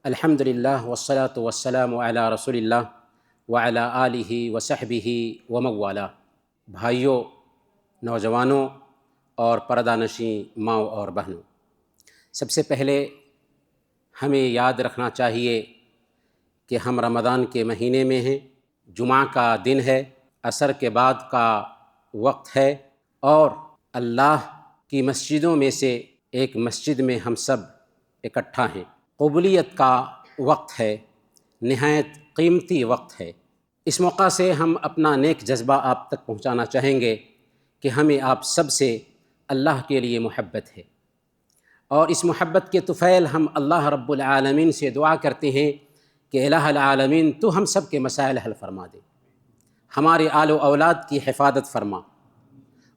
الحمدللہ والصلاة والسلام علی رسول اللہ وعلی آلہ وصحبہ ومن والہ۔ بھائیوں، نوجوانوں اور پردہ نشین ماؤں اور بہنوں، سب سے پہلے ہمیں یاد رکھنا چاہیے کہ ہم رمضان کے مہینے میں ہیں، جمعہ کا دن ہے، عصر کے بعد کا وقت ہے، اور اللہ کی مسجدوں میں سے ایک مسجد میں ہم سب اکٹھا ہیں۔ قبولیت کا وقت ہے، نہایت قیمتی وقت ہے۔ اس موقع سے ہم اپنا نیک جذبہ آپ تک پہنچانا چاہیں گے کہ ہمیں آپ سب سے اللہ کے لیے محبت ہے، اور اس محبت کے طفیل ہم اللہ رب العالمین سے دعا کرتے ہیں کہ الہ العالمین تو ہم سب کے مسائل حل فرما دے، ہمارے آل و اولاد کی حفاظت فرما،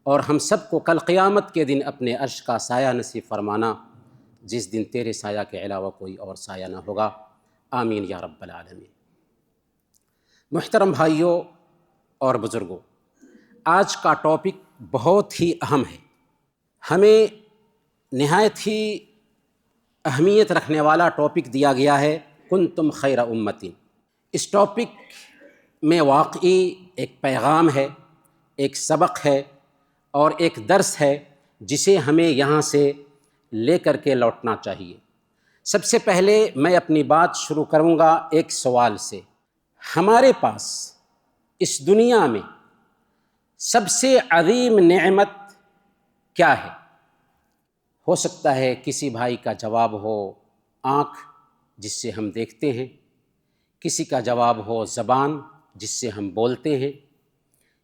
اور ہم سب کو کل قیامت کے دن اپنے عرش کا سایہ نصیب فرمانا، جس دن تیرے سایہ کے علاوہ کوئی اور سایہ نہ ہوگا۔ آمین یا رب العالمین۔ محترم بھائیوں اور بزرگوں، آج کا ٹاپک بہت ہی اہم ہے، ہمیں نہایت ہی اہمیت رکھنے والا ٹاپک دیا گیا ہے، کنتم خیر امت۔ اس ٹاپک میں واقعی ایک پیغام ہے، ایک سبق ہے اور ایک درس ہے جسے ہمیں یہاں سے لے کر کے لوٹنا چاہیے۔ سب سے پہلے میں اپنی بات شروع کروں گا ایک سوال سے۔ ہمارے پاس اس دنیا میں سب سے عظیم نعمت کیا ہے؟ ہو سکتا ہے کسی بھائی کا جواب ہو آنکھ، جس سے ہم دیکھتے ہیں، کسی کا جواب ہو زبان، جس سے ہم بولتے ہیں،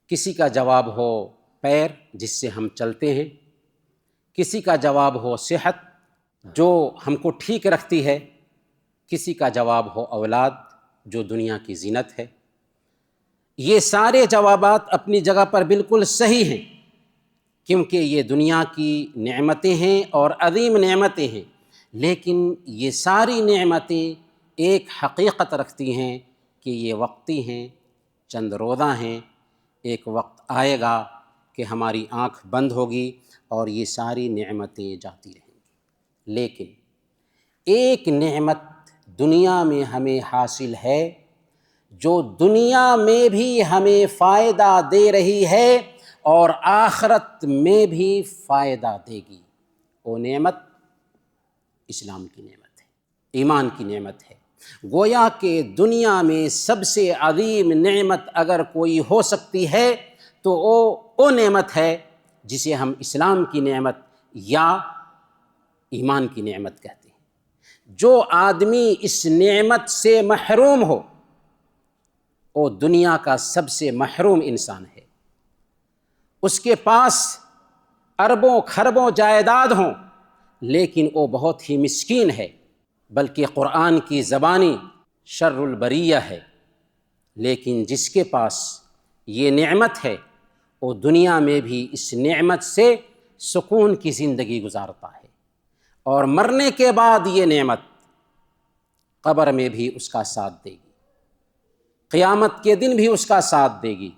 کسی کا جواب ہو پیر، جس سے ہم چلتے ہیں، کسی کا جواب ہو صحت جو ہم کو ٹھیک رکھتی ہے، کسی کا جواب ہو اولاد جو دنیا کی زینت ہے۔ یہ سارے جوابات اپنی جگہ پر بالکل صحیح ہیں، کیونکہ یہ دنیا کی نعمتیں ہیں اور عظیم نعمتیں ہیں، لیکن یہ ساری نعمتیں ایک حقیقت رکھتی ہیں کہ یہ وقتی ہیں، چند روزہ ہیں، ایک وقت آئے گا کہ ہماری آنکھ بند ہوگی اور یہ ساری نعمتیں جاتی رہیں گی۔ لیکن ایک نعمت دنیا میں ہمیں حاصل ہے جو دنیا میں بھی ہمیں فائدہ دے رہی ہے اور آخرت میں بھی فائدہ دے گی۔ وہ نعمت اسلام کی نعمت ہے، ایمان کی نعمت ہے۔ گویا کہ دنیا میں سب سے عظیم نعمت اگر کوئی ہو سکتی ہے تو وہ نعمت ہے جسے ہم اسلام کی نعمت یا ایمان کی نعمت کہتے ہیں۔ جو آدمی اس نعمت سے محروم ہو وہ دنیا کا سب سے محروم انسان ہے۔ اس کے پاس اربوں خربوں جائیداد ہوں لیکن وہ بہت ہی مسکین ہے، بلکہ قرآن کی زبانی شر البریہ ہے۔ لیکن جس کے پاس یہ نعمت ہے وہ دنیا میں بھی اس نعمت سے سکون کی زندگی گزارتا ہے، اور مرنے کے بعد یہ نعمت قبر میں بھی اس کا ساتھ دے گی، قیامت کے دن بھی اس کا ساتھ دے گی،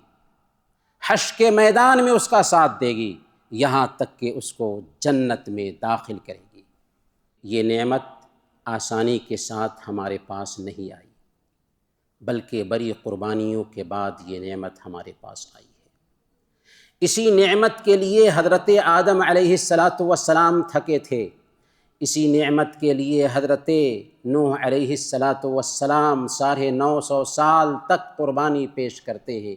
حشر کے میدان میں اس کا ساتھ دے گی، یہاں تک کہ اس کو جنت میں داخل کرے گی۔ یہ نعمت آسانی کے ساتھ ہمارے پاس نہیں آئی، بلکہ بڑی قربانیوں کے بعد یہ نعمت ہمارے پاس آئی ہے۔ اسی نعمت کے لیے حضرت آدم علیہ السلام تھکے تھے، اسی نعمت کے لیے حضرت نوح علیہ السلام 950 سال تک قربانی پیش کرتے ہیں،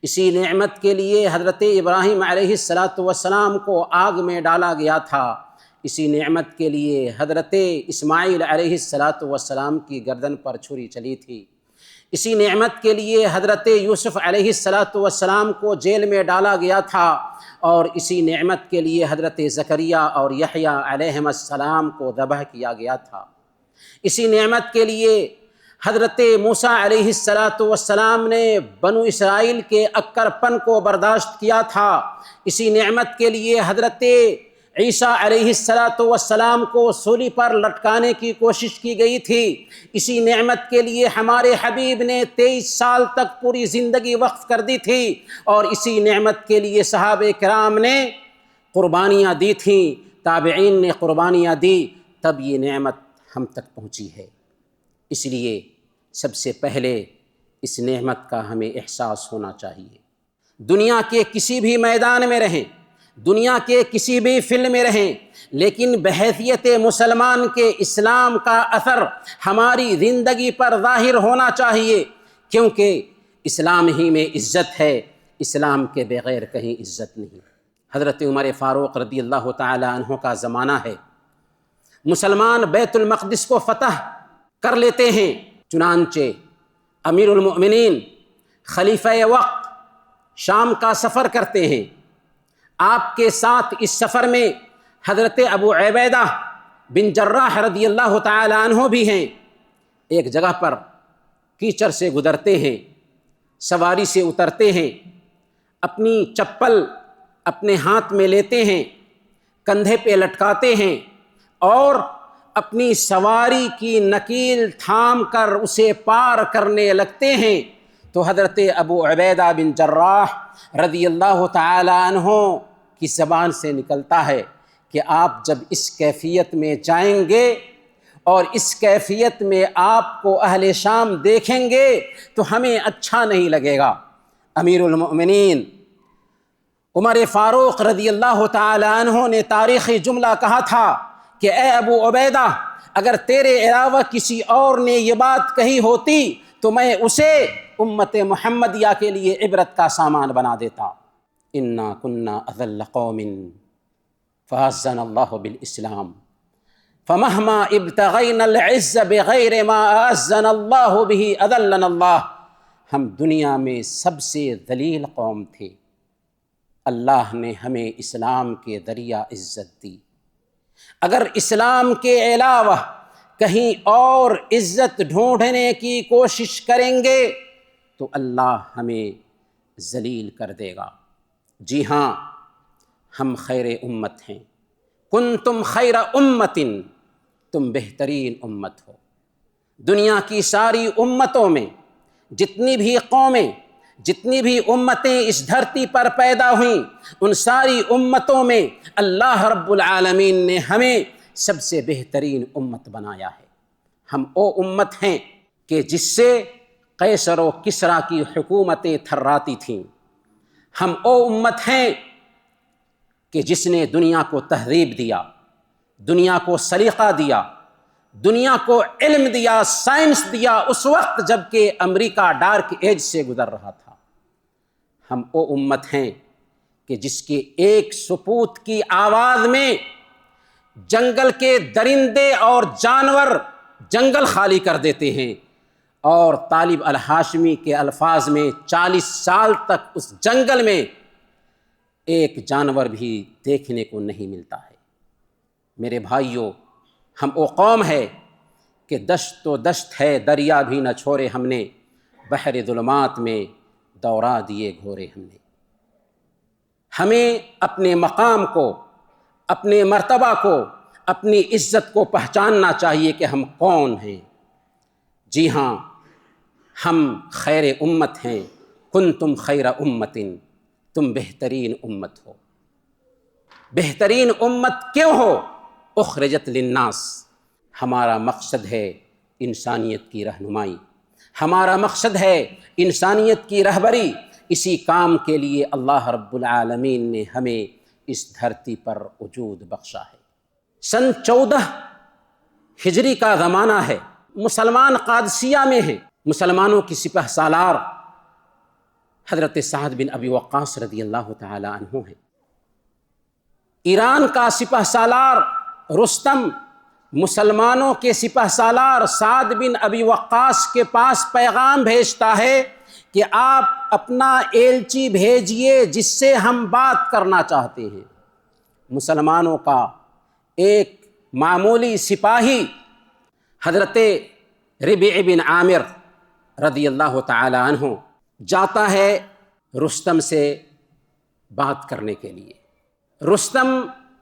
اسی نعمت کے لیے حضرت ابراہیم علیہ السلام کو آگ میں ڈالا گیا تھا، اسی نعمت کے لیے حضرت اسماعیل علیہ السلام کی گردن پر چھری چلی تھی، اسی نعمت کے لیے حضرت یوسف علیہ السلام کو جیل میں ڈالا گیا تھا، اور اسی نعمت کے لیے حضرت زکریا اور یحییٰ علیہ السلام کو ذبح کیا گیا تھا، اسی نعمت کے لیے حضرت موسیٰ علیہ السلام نے بنو اسرائیل کے اکڑ پن کو برداشت کیا تھا، اسی نعمت کے لیے حضرت عیسیٰ علیہ السلام کو سولی پر لٹکانے کی کوشش کی گئی تھی، اسی نعمت کے لیے ہمارے حبیب نے 23 سال تک پوری زندگی وقف کر دی تھی، اور اسی نعمت کے لیے صحابہ کرام نے قربانیاں دی تھیں، تابعین نے قربانیاں دی، تب یہ نعمت ہم تک پہنچی ہے۔ اس لیے سب سے پہلے اس نعمت کا ہمیں احساس ہونا چاہیے۔ دنیا کے کسی بھی میدان میں رہیں، دنیا کے کسی بھی فیلڈ میں رہیں، لیکن بحیثیت مسلمان کے اسلام کا اثر ہماری زندگی پر ظاہر ہونا چاہیے، کیونکہ اسلام ہی میں عزت ہے، اسلام کے بغیر کہیں عزت نہیں۔ حضرت عمر فاروق رضی اللہ تعالی عنہ کا زمانہ ہے، مسلمان بیت المقدس کو فتح کر لیتے ہیں، چنانچہ امیر المؤمنین خلیفہ وقت شام کا سفر کرتے ہیں۔ آپ کے ساتھ اس سفر میں حضرت ابو عبیدہ بن جراح رضی اللہ تعالی عنہ بھی ہیں۔ ایک جگہ پر کیچڑ سے گزرتے ہیں، سواری سے اترتے ہیں، اپنی چپل اپنے ہاتھ میں لیتے ہیں، کندھے پہ لٹکاتے ہیں اور اپنی سواری کی نکیل تھام کر اسے پار کرنے لگتے ہیں، تو حضرت ابو عبیدہ بن جراح رضی اللہ تعالی عنہ کی زبان سے نکلتا ہے کہ آپ جب اس کیفیت میں جائیں گے اور اس کیفیت میں آپ کو اہل شام دیکھیں گے تو ہمیں اچھا نہیں لگے گا۔ امیر المؤمنین عمر فاروق رضی اللہ تعالی عنہ نے تاریخی جملہ کہا تھا کہ اے ابو عبیدہ، اگر تیرے علاوہ کسی اور نے یہ بات کہی ہوتی تو میں اسے امت محمدیہ کے لیے عبرت کا سامان بنا دیتا۔ انا کنا اذل قوم فاعزنا اللہ بالاسلام فمہما ابتغینا العز بغیر ما اعزنا اللہ به اذلنا اللہ۔ ہم دنیا میں سب سے ذلیل قوم تھے، اللہ نے ہمیں اسلام کے ذریعہ عزت دی۔ اگر اسلام کے علاوہ کہیں اور عزت ڈھونڈنے کی کوشش کریں گے تو اللہ ہمیں ذلیل کر دے گا۔ جی ہاں، ہم خیر امت ہیں، کنتم خیر امت، تم بہترین امت ہو۔ دنیا کی ساری امتوں میں جتنی بھی قومیں، جتنی بھی امتیں اس دھرتی پر پیدا ہوئیں، ان ساری امتوں میں اللہ رب العالمین نے ہمیں سب سے بہترین امت بنایا ہے۔ ہم وہ امت ہیں کہ جس سے قیصر و کسریٰ کی حکومتیں تھراتی تھیں۔ ہم وہ امت ہیں کہ جس نے دنیا کو تہذیب دیا، دنیا کو سلیقہ دیا، دنیا کو علم دیا، سائنس دیا، اس وقت جب کہ امریکہ ڈارک ایج سے گزر رہا تھا۔ ہم وہ امت ہیں کہ جس کے ایک سپوت کی آواز میں جنگل کے درندے اور جانور جنگل خالی کر دیتے ہیں، اور طالب الہاشمی کے الفاظ میں 40 سال تک اس جنگل میں ایک جانور بھی دیکھنے کو نہیں ملتا ہے۔ میرے بھائیوں، ہم وہ قوم ہے کہ دشت تو دشت ہے، دریا بھی نہ چھوڑے ہم نے، بحر ظلمات میں دوڑا دیے گھوڑے ہم نے۔ ہمیں اپنے مقام کو، اپنے مرتبہ کو، اپنی عزت کو پہچاننا چاہیے کہ ہم کون ہیں۔ جی ہاں، ہم خیر امت ہیں، کنتم خیر امت، تم بہترین امت ہو۔ بہترین امت کیوں ہو؟ اخرجت للناس، ہمارا مقصد ہے انسانیت کی رہنمائی، ہمارا مقصد ہے انسانیت کی رہبری۔ اسی کام کے لیے اللہ رب العالمین نے ہمیں اس دھرتی پر وجود بخشا ہے۔ سن 14 ہجری کا زمانہ ہے، مسلمان قادسیہ میں ہیں، مسلمانوں کی سپہ سالار حضرت سعد بن ابی وقاص رضی اللہ تعالی عنہ ہیں۔ ایران کا سپہ سالار رستم مسلمانوں کے سپہ سالار سعد بن ابی وقاص کے پاس پیغام بھیجتا ہے کہ آپ اپنا ایلچی بھیجیے جس سے ہم بات کرنا چاہتے ہیں۔ مسلمانوں کا ایک معمولی سپاہی حضرت ربیع بن عامر رضی اللہ تعالی عنہ جاتا ہے رستم سے بات کرنے کے لیے۔ رستم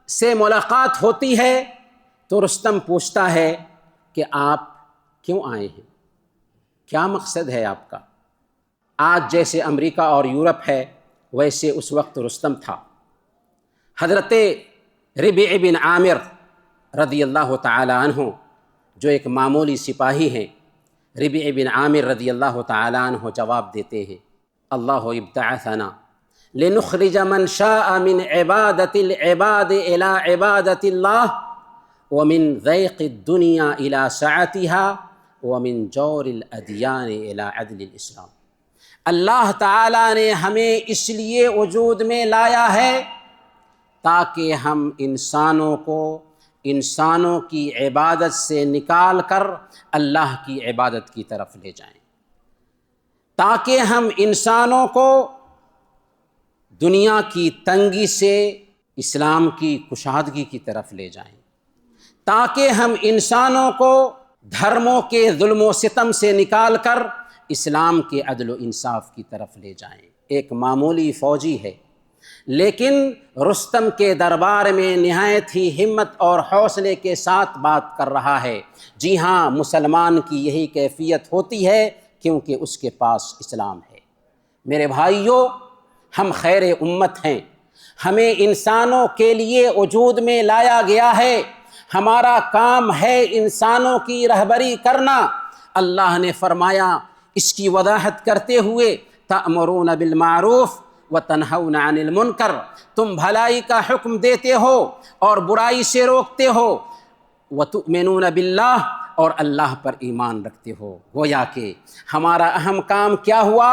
سے ملاقات ہوتی ہے تو رستم پوچھتا ہے کہ آپ کیوں آئے ہیں، کیا مقصد ہے آپ کا؟ آج جیسے امریکہ اور یورپ ہے ویسے اس وقت رستم تھا۔ حضرت ربیع بن عامر رضی اللہ تعالی عنہ جو ایک معمولی سپاہی ہیں، ربیع بن عامر رضی اللہ تعالیٰ عنہ جواب دیتے ہیں، اللہ ابتعثنا لنخرج من شاء من عبادت العباد الى عبادت اللہ ومن ضیق الدنیا الى سعتها ومن جور الادیان الى عدل الاسلام۔ اللہ تعالیٰ نے ہمیں اس لیے وجود میں لایا ہے تاکہ ہم انسانوں کی عبادت سے نکال کر اللہ کی عبادت کی طرف لے جائیں، تاکہ ہم انسانوں کو دنیا کی تنگی سے اسلام کی کشادگی کی طرف لے جائیں، تاکہ ہم انسانوں کو دھرموں کے ظلم و ستم سے نکال کر اسلام کے عدل و انصاف کی طرف لے جائیں۔ ایک معمولی فوجی ہے لیکن رستم کے دربار میں نہایت ہی ہمت اور حوصلے کے ساتھ بات کر رہا ہے۔ جی ہاں، مسلمان کی یہی کیفیت ہوتی ہے کیونکہ اس کے پاس اسلام ہے۔ میرے بھائیوں، ہم خیر امت ہیں، ہمیں انسانوں کے لیے وجود میں لایا گیا ہے، ہمارا کام ہے انسانوں کی رہبری کرنا۔ اللہ نے فرمایا اس کی وضاحت کرتے ہوئے، تأمرون بالمعروف وتنہون عن المنکر، تم بھلائی کا حکم دیتے ہو اور برائی سے روکتے ہو، وتؤمنون باللہ، اور اللہ پر ایمان رکھتے ہو۔ گویا کہ ہمارا اہم کام کیا ہوا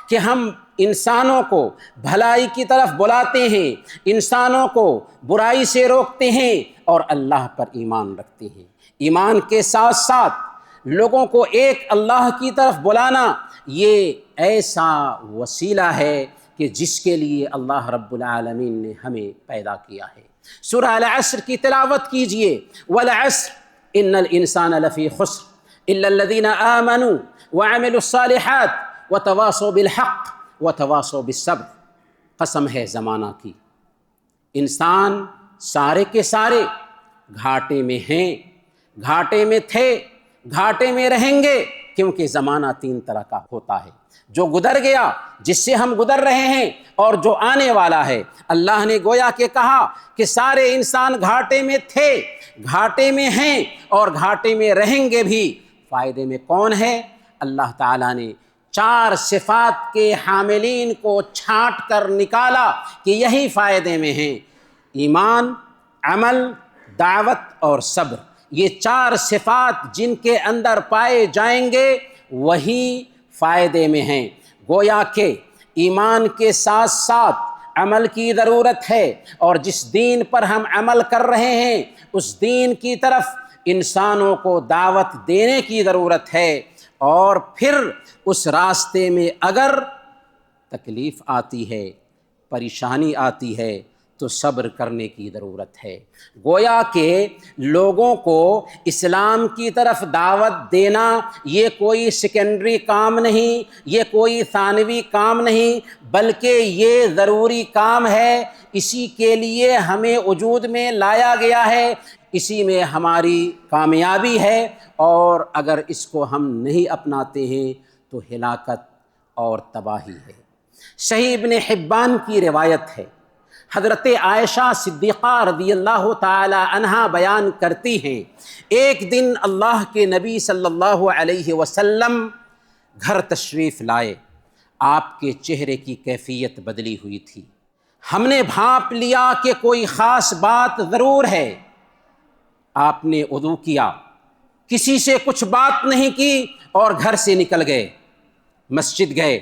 کہ ہم انسانوں کو بھلائی کی طرف بلاتے ہیں، انسانوں کو برائی سے روکتے ہیں اور اللہ پر ایمان رکھتے ہیں۔ ایمان کے ساتھ ساتھ لوگوں کو ایک اللہ کی طرف بلانا یہ ایسا وسیلہ ہے کہ جس کے لیے اللہ رب العالمین نے ہمیں پیدا کیا ہے۔ سورہ العصر کی تلاوت کیجئے، والعصر ان الانسان لفی خسر الا الذین آمنوا وعملوا الصالحات وتواصوا بالحق وتواصوا بالصبر۔ قسم ہے زمانہ کی، انسان سارے کے سارے گھاٹے میں ہیں، گھاٹے میں تھے، گھاٹے میں رہیں گے، کیونکہ زمانہ تین طرح کا ہوتا ہے، جو گزر گیا، جس سے ہم گزر رہے ہیں، اور جو آنے والا ہے۔ اللہ نے گویا کہ کہا کہ سارے انسان گھاٹے میں تھے، گھاٹے میں ہیں اور گھاٹے میں رہیں گے بھی۔ فائدے میں کون ہے؟ اللہ تعالیٰ نے 4 صفات کے حاملین کو چھانٹ کر نکالا کہ یہی فائدے میں ہیں: ایمان، عمل، دعوت اور صبر۔ یہ 4 صفات جن کے اندر پائے جائیں گے وہی فائدے میں ہیں۔ گویا کہ ایمان کے ساتھ ساتھ عمل کی ضرورت ہے، اور جس دین پر ہم عمل کر رہے ہیں اس دین کی طرف انسانوں کو دعوت دینے کی ضرورت ہے، اور پھر اس راستے میں اگر تکلیف آتی ہے، پریشانی آتی ہے تو صبر کرنے کی ضرورت ہے۔ گویا کہ لوگوں کو اسلام کی طرف دعوت دینا یہ کوئی سیکنڈری کام نہیں، یہ کوئی ثانوی کام نہیں، بلکہ یہ ضروری کام ہے۔ اسی کے لیے ہمیں وجود میں لایا گیا ہے، اسی میں ہماری کامیابی ہے، اور اگر اس کو ہم نہیں اپناتے ہیں تو ہلاکت اور تباہی ہے۔ صحیح ابن حبان کی روایت ہے، حضرت عائشہ صدیقہ رضی اللہ تعالی عنہا بیان کرتی ہیں، ایک دن اللہ کے نبی صلی اللہ علیہ وسلم گھر تشریف لائے، آپ کے چہرے کی کیفیت بدلی ہوئی تھی۔ ہم نے بھانپ لیا کہ کوئی خاص بات ضرور ہے۔ آپ نے وضو کیا، کسی سے کچھ بات نہیں کی اور گھر سے نکل گئے، مسجد گئے۔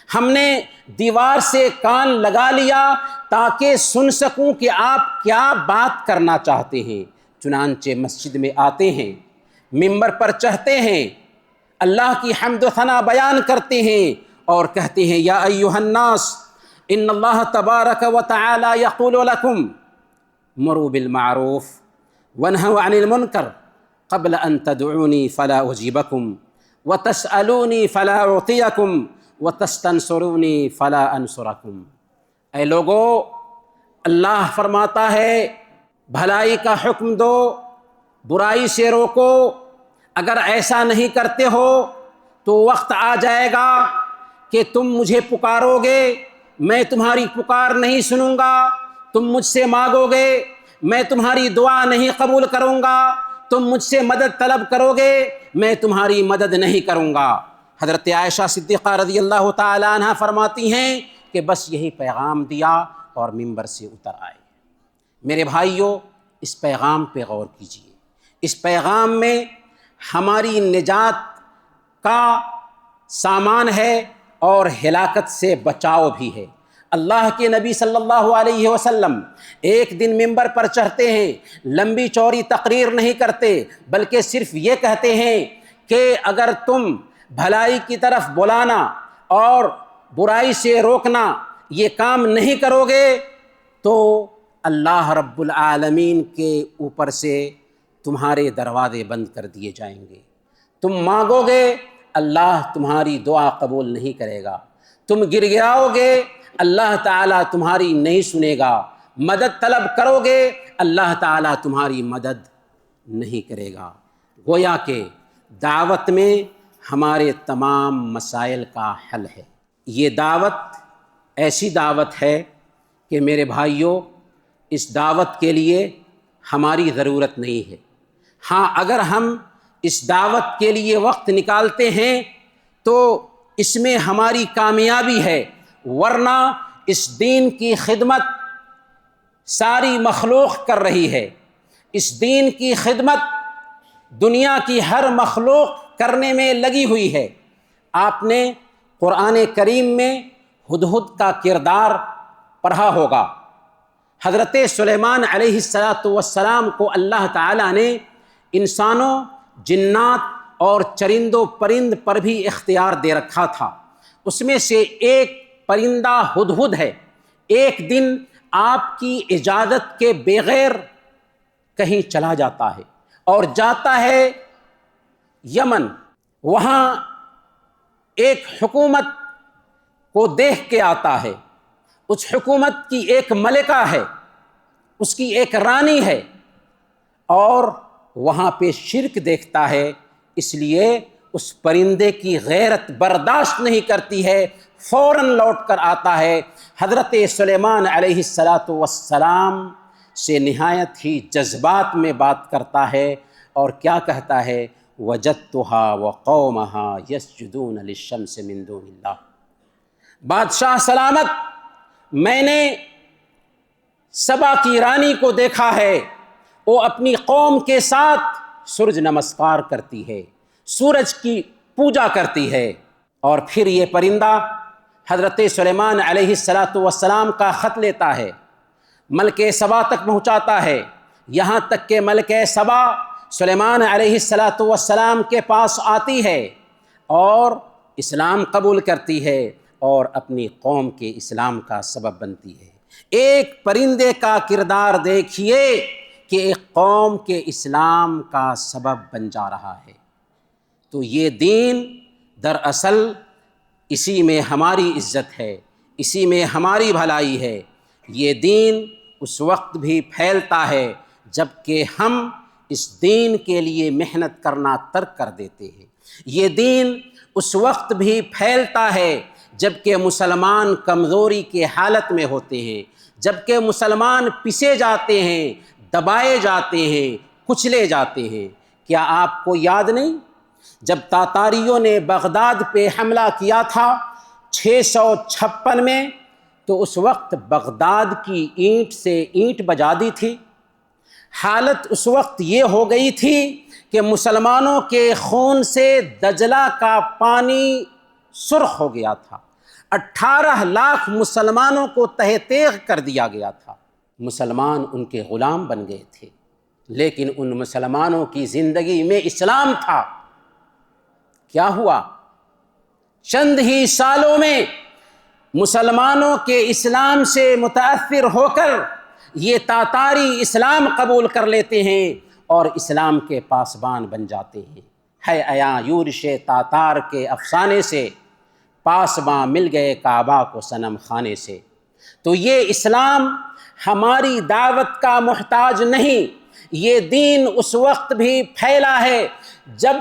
ہم نے دیوار سے کان لگا لیا تاکہ سن سکوں کہ آپ کیا بات کرنا چاہتے ہیں۔ چنانچہ مسجد میں آتے ہیں، ممبر پر چڑھتے ہیں، اللہ کی حمد و ثنا بیان کرتے ہیں اور کہتے ہیں، یا ایھا الناس ان اللہ تبارک و تعالی یقول لکم مروا بالمعروف وانہوا عن المنکر قبل ان تدعونی فلا اجیبکم وتسألونی فلا اعطیکم وتستنصرونی فلا انصرکم۔ اے لوگو، اللہ فرماتا ہے بھلائی کا حکم دو، برائی سے روکو۔ اگر ایسا نہیں کرتے ہو تو وقت آ جائے گا کہ تم مجھے پکارو گے، میں تمہاری پکار نہیں سنوں گا، تم مجھ سے مانگو گے، میں تمہاری دعا نہیں قبول کروں گا، تم مجھ سے مدد طلب کرو گے، میں تمہاری مدد نہیں کروں گا۔ حضرت عائشہ صدیقہ رضی اللہ تعالیٰ عنہ فرماتی ہیں کہ بس یہی پیغام دیا اور ممبر سے اتر آئے۔ میرے بھائیوں، اس پیغام پہ غور کیجیے۔ اس پیغام میں ہماری نجات کا سامان ہے اور ہلاکت سے بچاؤ بھی ہے۔ اللہ کے نبی صلی اللہ علیہ وسلم ایک دن ممبر پر چڑھتے ہیں، لمبی چوڑی تقریر نہیں کرتے، بلکہ صرف یہ کہتے ہیں کہ اگر تم بھلائی کی طرف بلانا اور برائی سے روکنا یہ کام نہیں کرو گے تو اللہ رب العالمین کے اوپر سے تمہارے دروازے بند کر دیے جائیں گے۔ تم مانگو گے، اللہ تمہاری دعا قبول نہیں کرے گا۔ تم گر گراؤ گے، اللہ تعالیٰ تمہاری نہیں سنے گا۔ مدد طلب کرو گے، اللہ تعالیٰ تمہاری مدد نہیں کرے گا۔ گویا کہ دعوت میں ہمارے تمام مسائل کا حل ہے۔ یہ دعوت ایسی دعوت ہے کہ میرے بھائیوں، اس دعوت کے لیے ہماری ضرورت نہیں ہے۔ ہاں، اگر ہم اس دعوت کے لیے وقت نکالتے ہیں تو اس میں ہماری کامیابی ہے، ورنہ اس دین کی خدمت ساری مخلوق کر رہی ہے۔ اس دین کی خدمت دنیا کی ہر مخلوق کرنے میں لگی ہوئی ہے۔ آپ نے قرآن کریم میں ہدہد کا کردار پڑھا ہوگا۔ حضرت سلیمان علیہ السلام کو اللہ تعالیٰ نے انسانوں، جنات اور چرند و پرند پر بھی اختیار دے رکھا تھا۔ اس میں سے ایک پرندہ ہدہد ہے۔ ایک دن آپ کی اجازت کے بغیر کہیں چلا جاتا ہے اور جاتا ہے یمن۔ وہاں ایک حکومت کو دیکھ کے آتا ہے۔ اس حکومت کی ایک ملکہ ہے، اس کی ایک رانی ہے، اور وہاں پہ شرک دیکھتا ہے۔ اس لیے اس پرندے کی غیرت برداشت نہیں کرتی ہے، فوراً لوٹ کر آتا ہے، حضرت سلیمان علیہ السلام سے نہایت ہی جذبات میں بات کرتا ہے اور کیا کہتا ہے؟ وَجَدتُّهَا وَقَوْمَهَا يَسْجُدُونَ لِلشَّمْسِ مِن دُونِ اللَّهِ۔ بادشاہ سلامت، میں نے سبا کی رانی کو دیکھا ہے، وہ اپنی قوم کے ساتھ سورج نمسکار کرتی ہے، سورج کی پوجا کرتی ہے۔ اور پھر یہ پرندہ حضرت سلیمان علیہ السلام کا خط لیتا ہے، ملکہ سبا تک پہنچاتا ہے، یہاں تک کہ ملکہ سبا سلیمان علیہ السلام کے پاس آتی ہے اور اسلام قبول کرتی ہے اور اپنی قوم کے اسلام کا سبب بنتی ہے۔ ایک پرندے کا کردار دیکھیے کہ ایک قوم کے اسلام کا سبب بن جا رہا ہے۔ تو یہ دین دراصل اسی میں ہماری عزت ہے، اسی میں ہماری بھلائی ہے۔ یہ دین اس وقت بھی پھیلتا ہے جب کہ ہم اس دین کے لیے محنت کرنا ترک کر دیتے ہیں۔ یہ دین اس وقت بھی پھیلتا ہے جب کہ مسلمان کمزوری کے حالت میں ہوتے ہیں، جب کہ مسلمان پسے جاتے ہیں، دبائے جاتے ہیں، کچلے جاتے ہیں۔ کیا آپ کو یاد نہیں جب تاتاریوں نے بغداد پہ حملہ کیا تھا 656 میں، تو اس وقت بغداد کی اینٹ سے اینٹ بجا دی تھی۔ حالت اس وقت یہ ہو گئی تھی کہ مسلمانوں کے خون سے دجلہ کا پانی سرخ ہو گیا تھا۔ 18 لاکھ مسلمانوں کو تہہ تیغ کر دیا گیا تھا۔ مسلمان ان کے غلام بن گئے تھے، لیکن ان مسلمانوں کی زندگی میں اسلام تھا۔ کیا ہوا؟ چند ہی سالوں میں مسلمانوں کے اسلام سے متاثر ہو کر یہ تاتاری اسلام قبول کر لیتے ہیں اور اسلام کے پاسبان بن جاتے ہیں۔ ہے عیاں یورش تاتار کے افسانے سے، پاسباں مل گئے کعبہ کو صنم خانے سے۔ تو یہ اسلام ہماری دعوت کا محتاج نہیں۔ یہ دین اس وقت بھی پھیلا ہے جب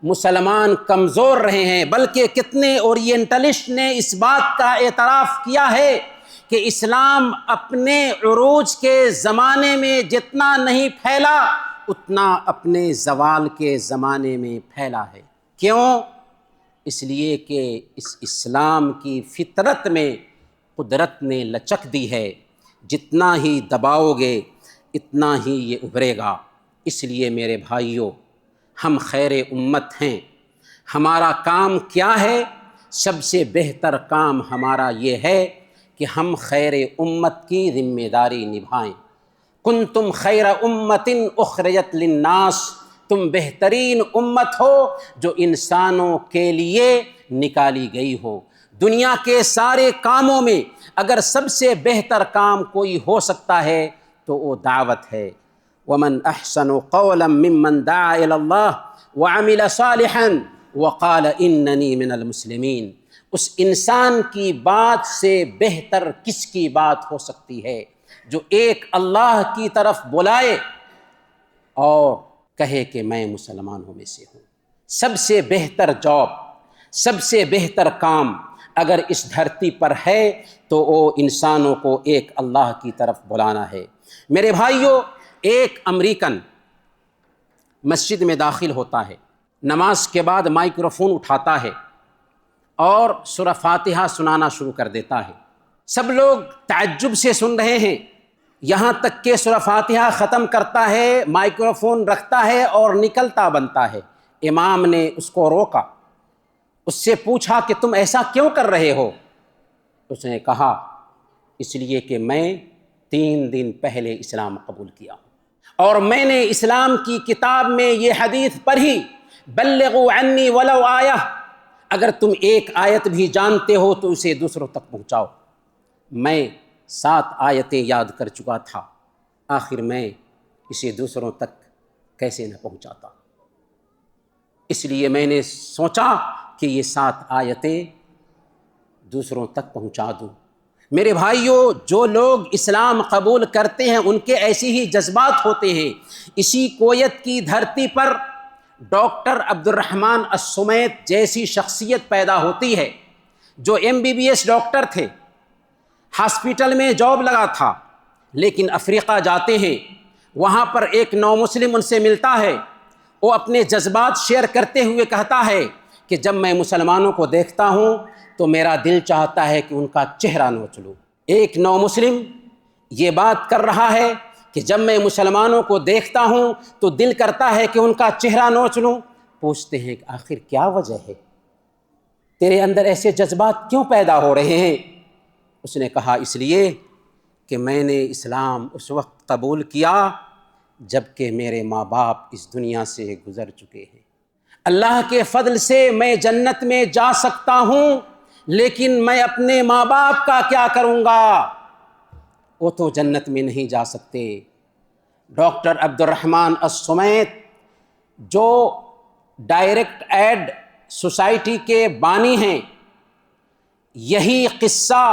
مسلمان کمزور رہے ہیں، بلکہ کتنے اورینٹلسٹ نے اس بات کا اعتراف کیا ہے کہ اسلام اپنے عروج کے زمانے میں جتنا نہیں پھیلا اتنا اپنے زوال کے زمانے میں پھیلا ہے۔ کیوں؟ اس لیے کہ اس اسلام کی فطرت میں قدرت نے لچک دی ہے، جتنا ہی دباؤ گے اتنا ہی یہ ابھرے گا۔ اس لیے میرے بھائیوں، ہم خیر امت ہیں، ہمارا کام کیا ہے؟ سب سے بہتر کام ہمارا یہ ہے کہ ہم خیر امت کی ذمہ داری نبھائیں۔ کنتم خیر امت اخرجت للناس، تم بہترین امت ہو جو انسانوں کے لیے نکالی گئی ہو۔ دنیا کے سارے کاموں میں اگر سب سے بہتر کام کوئی ہو سکتا ہے تو وہ دعوت ہے۔ ومن احسن قولا ممن دعا الى اللہ وعمل صالحا وقال اننی من المسلمین۔ اس انسان کی بات سے بہتر کس کی بات ہو سکتی ہے جو ایک اللہ کی طرف بلائے اور کہے کہ میں مسلمانوں میں سے ہوں۔ سب سے بہتر جاب، سب سے بہتر کام اگر اس دھرتی پر ہے تو وہ انسانوں کو ایک اللہ کی طرف بلانا ہے۔ میرے بھائیوں، ایک امریکن مسجد میں داخل ہوتا ہے، نماز کے بعد مائکروفون اٹھاتا ہے اور سورہ فاتحہ سنانا شروع کر دیتا ہے۔ سب لوگ تعجب سے سن رہے ہیں، یہاں تک کہ سورہ فاتحہ ختم کرتا ہے، مائکروفون رکھتا ہے اور نکلتا بنتا ہے۔ امام نے اس کو روکا، اس سے پوچھا کہ تم ایسا کیوں کر رہے ہو؟ اس نے کہا اس لیے کہ میں 3 دن پہلے اسلام قبول کیا اور میں نے اسلام کی کتاب میں یہ حدیث پڑھی، بلغوا عنی ولو آیہ، اگر تم ایک آیت بھی جانتے ہو تو اسے دوسروں تک پہنچاؤ۔ میں 7 آیتیں یاد کر چکا تھا، آخر میں اسے دوسروں تک کیسے نہ پہنچاتا؟ اس لیے میں نے سوچا کہ یہ 7 آیتیں دوسروں تک پہنچا دوں۔ میرے بھائیوں، جو لوگ اسلام قبول کرتے ہیں ان کے ایسے ہی جذبات ہوتے ہیں۔ اسی کویت کی دھرتی پر ڈاکٹر عبد الرحمن السمیت جیسی شخصیت پیدا ہوتی ہے جو MBBS ڈاکٹر تھے، ہاسپٹل میں جاب لگا تھا، لیکن افریقہ جاتے ہیں، وہاں پر ایک نو مسلم ان سے ملتا ہے، وہ اپنے جذبات شیئر کرتے ہوئے کہتا ہے کہ جب میں مسلمانوں کو دیکھتا ہوں تو میرا دل چاہتا ہے کہ ان کا چہرہ نوچ لوں۔ ایک نو مسلم یہ بات کر رہا ہے کہ جب میں مسلمانوں کو دیکھتا ہوں تو دل کرتا ہے کہ ان کا چہرہ نوچ لوں۔ پوچھتے ہیں کہ آخر کیا وجہ ہے، تیرے اندر ایسے جذبات کیوں پیدا ہو رہے ہیں؟ اس نے کہا اس لیے کہ میں نے اسلام اس وقت قبول کیا جب کہ میرے ماں باپ اس دنیا سے گزر چکے ہیں۔ اللہ کے فضل سے میں جنت میں جا سکتا ہوں، لیکن میں اپنے ماں باپ کا کیا کروں گا؟ وہ تو جنت میں نہیں جا سکتے۔ ڈاکٹر عبد الرحمن السمیت جو ڈائریکٹ ایڈ سوسائٹی کے بانی ہیں، یہی قصہ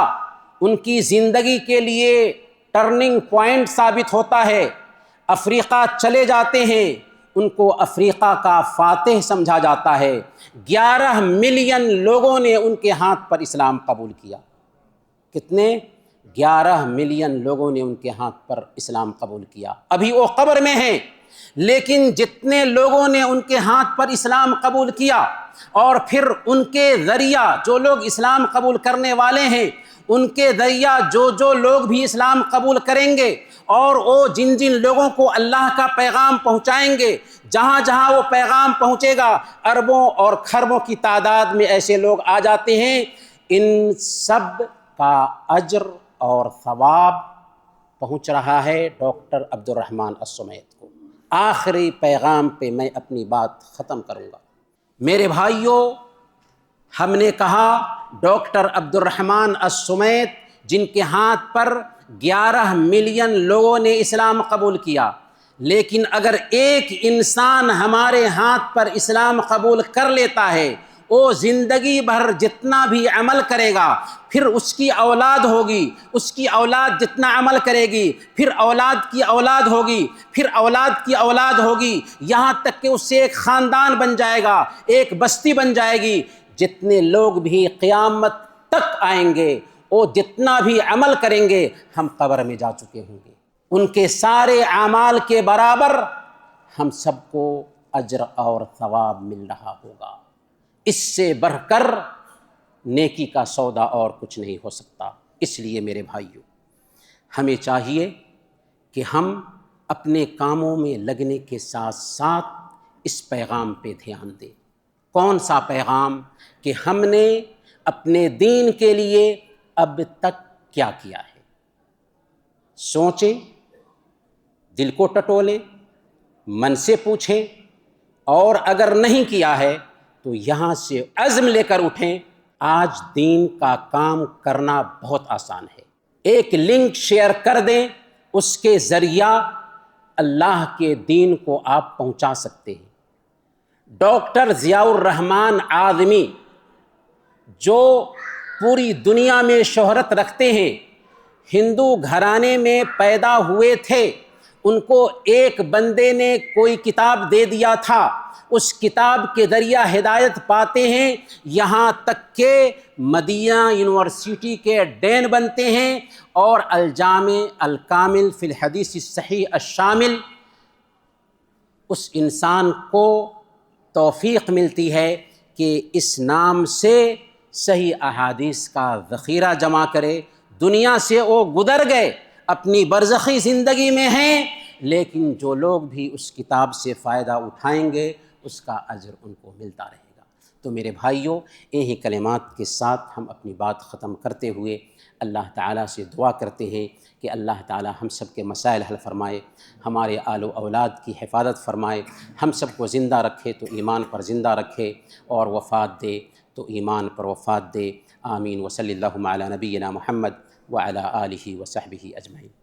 ان کی زندگی کے لیے ٹرننگ پوائنٹ ثابت ہوتا ہے۔ افریقہ چلے جاتے ہیں، ان کو افریقہ کا فاتح سمجھا جاتا ہے۔ 11 ملین لوگوں نے ان کے ہاتھ پر اسلام قبول کیا۔ کتنے؟ 11 ملین لوگوں نے ان کے ہاتھ پر اسلام قبول کیا۔ ابھی وہ قبر میں ہیں، لیکن جتنے لوگوں نے ان کے ہاتھ پر اسلام قبول کیا اور پھر ان کے ذریعہ جو لوگ اسلام قبول کرنے والے ہیں، ان کے ذریعہ جو لوگ بھی اسلام قبول کریں گے اور وہ جن لوگوں کو اللہ کا پیغام پہنچائیں گے، جہاں جہاں وہ پیغام پہنچے گا، اربوں اور کھربوں کی تعداد میں ایسے لوگ آ جاتے ہیں۔ ان سب کا اجر اور ثواب پہنچ رہا ہے ڈاکٹر عبد الرحمن السمیت کو۔ آخری پیغام پہ میں اپنی بات ختم کروں گا۔ میرے بھائیوں، ہم نے کہا ڈاکٹر عبد الرحمن السمیت جن کے ہاتھ پر 11 ملین لوگوں نے اسلام قبول کیا، لیکن اگر ایک انسان ہمارے ہاتھ پر اسلام قبول کر لیتا ہے، وہ زندگی بھر جتنا بھی عمل کرے گا، پھر اس کی اولاد ہوگی، اس کی اولاد جتنا عمل کرے گی، پھر اولاد کی اولاد ہوگی، پھر اولاد کی اولاد ہوگی، یہاں تک کہ اس سے ایک خاندان بن جائے گا، ایک بستی بن جائے گی۔ جتنے لوگ بھی قیامت تک آئیں گے، وہ جتنا بھی عمل کریں گے، ہم قبر میں جا چکے ہوں گے، ان کے سارے اعمال کے برابر ہم سب کو اجر اور ثواب مل رہا ہوگا۔ اس سے بڑھ کر نیکی کا سودا اور کچھ نہیں ہو سکتا۔ اس لیے میرے بھائیو، ہمیں چاہیے کہ ہم اپنے کاموں میں لگنے کے ساتھ ساتھ اس پیغام پہ دھیان دیں۔ کون سا پیغام؟ کہ ہم نے اپنے دین کے لیے اب تک کیا کیا ہے۔ سوچیں، دل کو ٹٹولیں، من سے پوچھیں، اور اگر نہیں کیا ہے تو یہاں سے عزم لے کر اٹھیں۔ آج دین کا کام کرنا بہت آسان ہے۔ ایک لنک شیئر کر دیں، اس کے ذریعہ اللہ کے دین کو آپ پہنچا سکتے ہیں۔ ڈاکٹر ضیاء الرحمن اعظمی جو پوری دنیا میں شہرت رکھتے ہیں، ہندو گھرانے میں پیدا ہوئے تھے، ان کو ایک بندے نے کوئی کتاب دے دیا تھا، اس کتاب کے ذریعہ ہدایت پاتے ہیں، یہاں تک کہ مدینہ یونیورسٹی کے ڈین بنتے ہیں، اور الجامع الکامل فی الحدیث الصحیح الشامل، اس انسان کو توفیق ملتی ہے کہ اس نام سے صحیح احادیث کا ذخیرہ جمع کرے۔ دنیا سے وہ گزر گئے، اپنی برزخی زندگی میں ہیں، لیکن جو لوگ بھی اس کتاب سے فائدہ اٹھائیں گے اس کا اجر ان کو ملتا رہے گا۔ تو میرے بھائیوں، انہی کلمات کے ساتھ ہم اپنی بات ختم کرتے ہوئے اللہ تعالیٰ سے دعا کرتے ہیں کہ اللہ تعالیٰ ہم سب کے مسائل حل فرمائے، ہمارے آل و اولاد کی حفاظت فرمائے، ہم سب کو زندہ رکھے تو ایمان پر زندہ رکھے، اور وفات دے تو ایمان پر وفات دے۔ آمین۔ وصلی اللہ علی نبینا محمد وعلی آلہ وصحبہ اجمعین۔